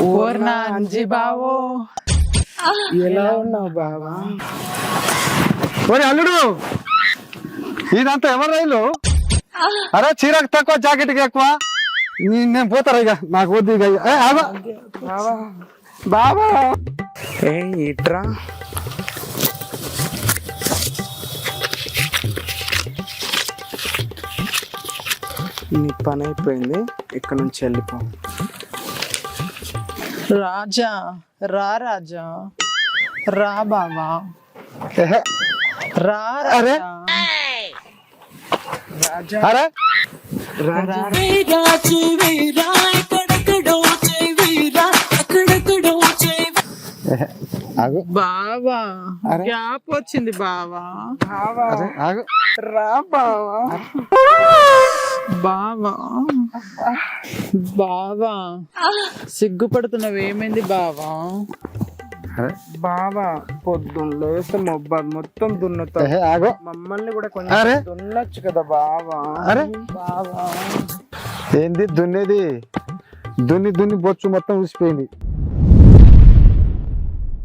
ఓర్నా అంజి బావో ఎలా ఉన్నావు బావా? ఒరే అల్లుడు, ఇదంతా ఎవరు రైలు? అరే చీరకు తక్కువ జాకెట్కి ఎక్కువ. నేను పోతారా ఇక, నాకు వద్దు ఇక. బావా బావా ఏ ఇట్రా. నీ పని అయిపోయింది, ఇక్కడ నుంచి వెళ్ళిపో. రాజా రా, రాజా రా బావా, ఏహే, రా అరే. రాజా. అరే రాజా ఏహే, ఆగు. బావా అరే. గ్యాప్ వచ్చింది బావా. బావా అరే ఆగు. రా బావా. బావా బావా సిగ్గుపడుతున్నావు, ఏమైంది బావా? అరే బావా పొద్దున్న లేస్తే మొత్తం దున్నుతావు. ఏహే, ఆగు. మమ్మల్ని కూడా అరే. కొంచెం దున్నచ్చు కదా బావా. అరే బావా ఏంది దున్నేది? దున్ని దున్ని బొచ్చు మొత్తం ఊసిపోయింది.